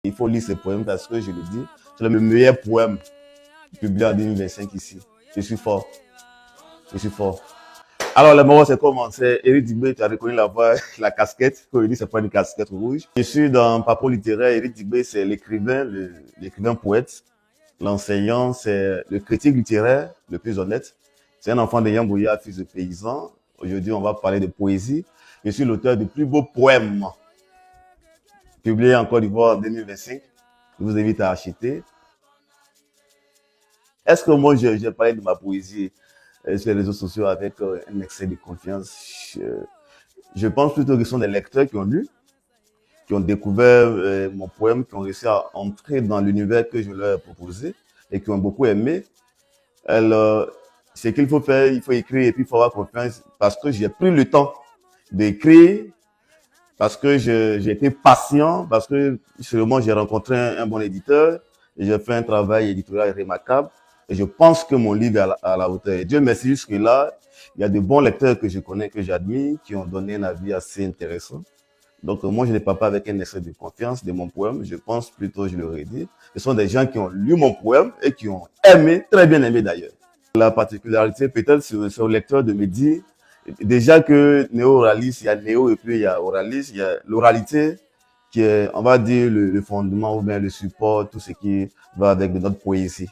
Il faut lire ces poèmes parce que, je le dis, c'est le meilleur poème publié en 2025 ici. Je suis fort. Je suis fort. Alors, le moment, c'est comment? C'est Éric Dibé, tu as reconnu la voix, la casquette. Quand il dit, c'est pas une casquette rouge. Je suis dans Papo littéraire. Éric Dibé, c'est l'écrivain, l'écrivain poète. L'enseignant, c'est le critique littéraire, le plus honnête. C'est un enfant de Yambouya, fils de paysan. Aujourd'hui, on va parler de poésie. Je suis l'auteur du plus beau poème publié en Côte d'Ivoire en 2025. Je vous invite à acheter. Est-ce que moi, j'ai parlé de ma poésie sur les réseaux sociaux avec un excès de confiance? Je pense plutôt que ce sont des lecteurs qui ont lu, qui ont découvert mon poème, qui ont réussi à entrer dans l'univers que je leur ai proposé et qui ont beaucoup aimé. Alors, ce qu'il faut faire, il faut écrire et puis il faut avoir confiance parce que j'ai pris le temps d'écrire, parce que j'ai été patient, parce que seulement j'ai rencontré un bon éditeur et j'ai fait un travail éditorial remarquable. Et je pense que mon livre est à la hauteur. Et Dieu merci, jusque-là, il y a de bons lecteurs que je connais, que j'admire, qui ont donné un avis assez intéressant. Donc, moi, je ne parle pas avec un excès de confiance de mon poème. Je pense plutôt, je l'aurais dit, ce sont des gens qui ont lu mon poème et qui ont aimé, très bien aimé d'ailleurs. La particularité, peut-être, c'est au lecteur de me dire, déjà que néo-oraliste, il y a néo et puis il y a oraliste, il y a l'oralité qui est, on va dire, le fondement ou bien le support, tout ce qui va avec de notre poésie.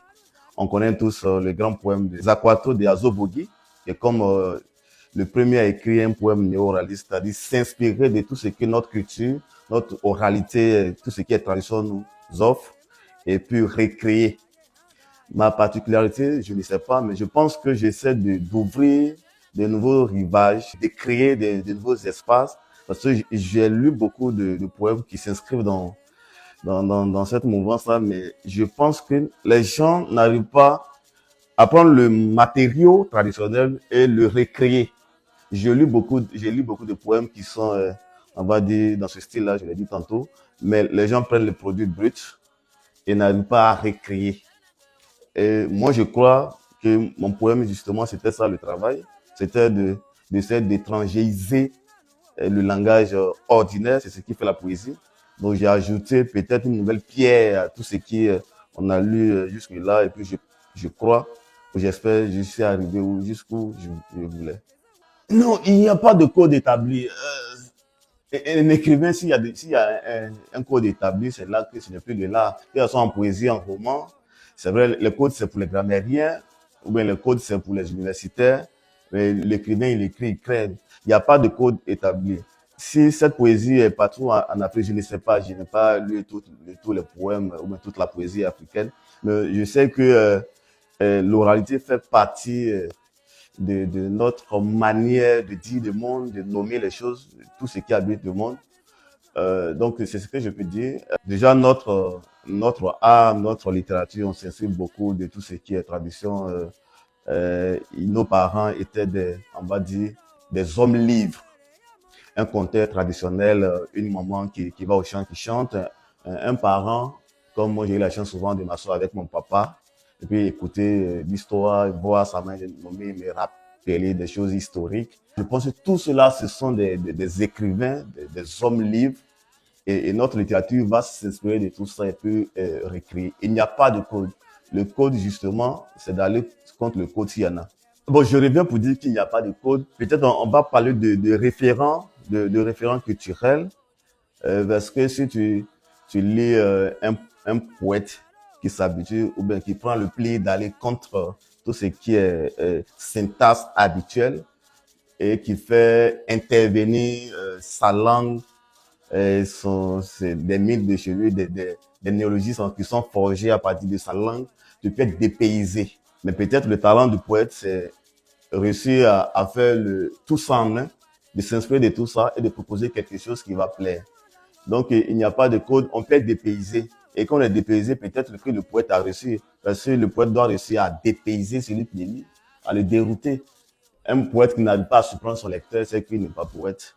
On connaît tous le grand poème de Zakwato de Azobogui, qui est comme le premier à écrire un poème néo-oraliste, c'est-à-dire s'inspirer de tout ce que notre culture, notre oralité, tout ce qui est tradition nous offre, et puis recréer. Ma particularité, je ne sais pas, mais je pense que j'essaie d'ouvrir de nouveaux rivages, de créer de nouveaux espaces, parce que j'ai lu beaucoup de poèmes qui s'inscrivent dans cette mouvance-là, mais je pense que les gens n'arrivent pas à prendre le matériau traditionnel et le recréer. J'ai lu beaucoup de poèmes qui sont, on va dire, dans ce style-là, je l'ai dit tantôt, mais les gens prennent le produit brut et n'arrivent pas à recréer. Et moi, je crois que mon poème, justement, c'était ça le travail. C'était d'essayer d'étrangériser le langage ordinaire, c'est ce qui fait la poésie. Donc, j'ai ajouté peut-être une nouvelle pierre à tout ce qui on a lu jusque-là. Et puis, je crois, j'espère, je suis arrivé jusqu'où je voulais. Non, il n'y a pas de code établi. Un écrivain, s'il y a un code établi, c'est là que ce n'est plus de l'art. Que ce soit en poésie, en roman, c'est vrai, le code, c'est pour les grammairiens, ou bien le code, c'est pour les universitaires. Mais l'écrivain, il écrit, il crée. Il n'y a pas de code établi. Si cette poésie est partout en Afrique, je ne sais pas, je n'ai pas lu tous les poèmes ou bien toute la poésie africaine, mais je sais que l'oralité fait partie de notre manière de dire le monde, de nommer les choses, tout ce qui habite le monde. Donc, c'est ce que je peux dire. Déjà, notre art, notre littérature, on s'inspire beaucoup de tout ce qui est tradition. Nos parents étaient on va dire, des hommes livres. Un conteur traditionnel, une maman qui va au chant, qui chante, un parent, comme moi j'ai eu la chance souvent de m'asseoir avec mon papa, et puis écouter l'histoire, voir sa main nommer, me rappeler des choses historiques. Je pense que tout cela, ce sont des écrivains, des hommes livres, et notre littérature va s'inspirer de tout ça et puis recréer. Il n'y a pas de code. Le code, justement, c'est d'aller contre le code s'il y en a. Bon, je reviens pour dire qu'il n'y a pas de code. Peut-être on va parler de référents, de référents culturels, parce que si tu lis un poète qui s'habitue ou bien qui prend le pli d'aller contre tout ce qui est syntaxe habituelle et qui fait intervenir sa langue, c'est des mythes de chez lui, des néologismes qui sont forgés à partir de sa langue, tu peux être dépaysé. Mais peut-être le talent du poète, c'est réussir à faire tout ça en un, de s'inspirer de tout ça et de proposer quelque chose qui va plaire. Donc, il n'y a pas de code, on peut être dépaysé. Et quand on est dépaysé, peut-être que le poète a réussi, parce que le poète doit réussir à dépayser celui qui lit, à le dérouter. Un poète qui n'arrive pas à surprendre son lecteur, c'est qu'il n'est pas poète.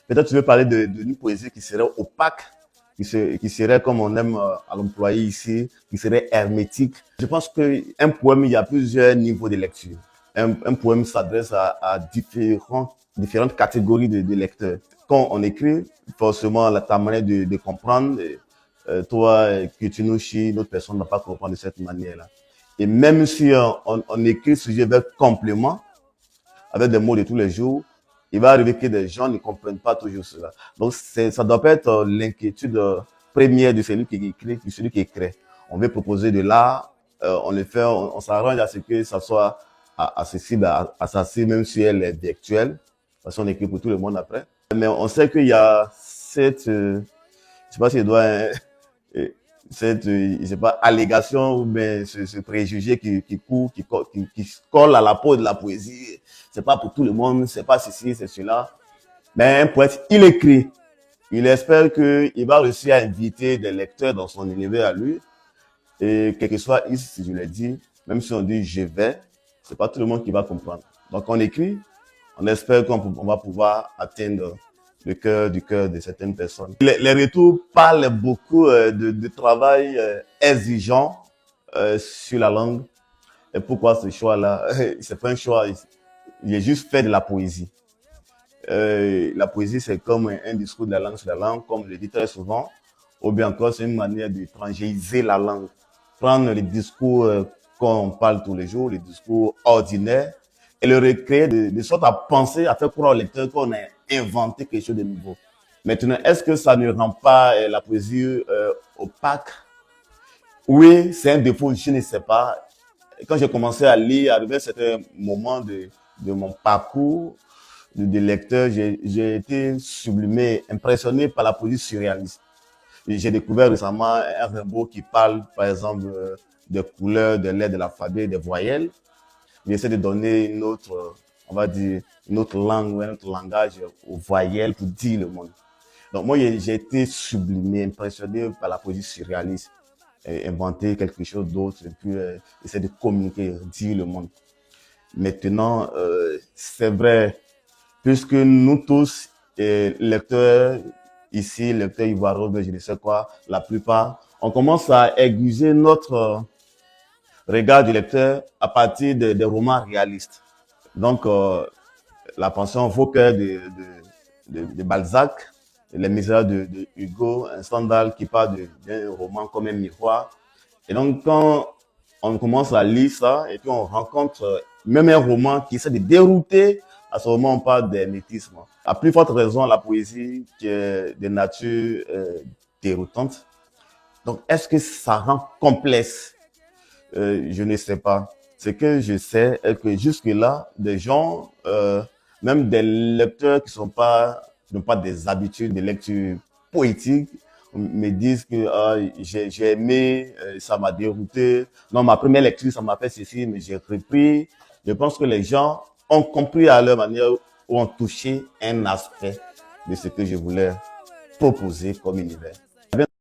Peut-être tu veux parler d'une poésie qui serait opaque, qui serait comme on aime à l'employer ici, qui serait hermétique. Je pense qu'un poème, il y a plusieurs niveaux de lecture. Un poème s'adresse à différentes catégories de lecteurs. Quand on écrit, forcément, ta manière de comprendre toi, que tu nous chies, notre personne n'a pas compris de cette manière-là. Et même si on écrit sujet vers complément, avec des mots de tous les jours, il va arriver que des gens ne comprennent pas toujours cela. Donc, ça doit pas être l'inquiétude première de celui qui écrit, de celui qui écrit. On veut proposer de l'art, on le fait, on s'arrange à ce que ça soit accessible à sa cible, même si elle est virtuelle, parce qu'on écrit pour tout le monde après. Mais on sait qu'il y a cette, je sais pas si je dois, cette, je sais pas, allégation ou bien ce préjugé qui court, qui colle à la peau de la poésie. C'est pas pour tout le monde, c'est pas ceci, c'est cela. Mais un poète, il écrit. Il espère qu'il va réussir à inviter des lecteurs dans son univers à lui. Et quel que soit ici, si je l'ai dit, même si on dit je vais, c'est pas tout le monde qui va comprendre. Donc on écrit, on espère qu'on va pouvoir atteindre le cœur du cœur de certaines personnes. Les retours parlent beaucoup de travail exigeant sur la langue. Et pourquoi ce choix-là? C'est pas un choix, j'ai juste fait de la poésie. La poésie, c'est comme un discours de la langue sur la langue, comme je le dis très souvent, ou bien encore, c'est une manière d'étrangériser la langue. Prendre les discours qu'on parle tous les jours, les discours ordinaires, et le recréer de sorte à penser, à faire croire au lecteur qu'on a inventé quelque chose de nouveau. Maintenant, est-ce que ça ne rend pas la poésie opaque? Oui, c'est un défaut, je ne sais pas. Quand j'ai commencé à lire, arrivé à certains moments de mon parcours de lecteur, j'ai été sublimé, impressionné par la poésie surréaliste. J'ai découvert récemment un Rimbaud qui parle, par exemple, des couleurs, des lettres de l'alphabet, des voyelles. Il essaie de donner une autre, on va dire, une autre langue, un autre langage aux voyelles pour dire le monde. Donc moi, j'ai été sublimé, impressionné par la poésie surréaliste. Inventer quelque chose d'autre et puis essayer de communiquer, dire le monde. Maintenant, c'est vrai, puisque nous tous, lecteurs ici, lecteurs ivoiriens, je ne sais quoi, la plupart, on commence à aiguiser notre regard du lecteur à partir des romans réalistes. Donc, la pension Vos cœurs de Balzac, Les Misérables de Hugo, un Stendhal qui parle d'un roman comme un miroir. Et donc, quand on commence à lire ça, et puis on rencontre même un roman qui essaie de dérouter, à ce moment on parle d'hermétisme. À plus forte raison, la poésie qui est de nature déroutante. Donc, est-ce que ça rend complexe? Je ne sais pas. Ce que je sais est que jusque-là, des gens, même des lecteurs qui n'ont pas des habitudes de lecture poétique, me disent que j'ai aimé, ça m'a dérouté. Non, ma première lecture, ça m'a fait ceci, mais j'ai repris. Je pense que les gens ont compris à leur manière ou ont touché un aspect de ce que je voulais proposer comme univers.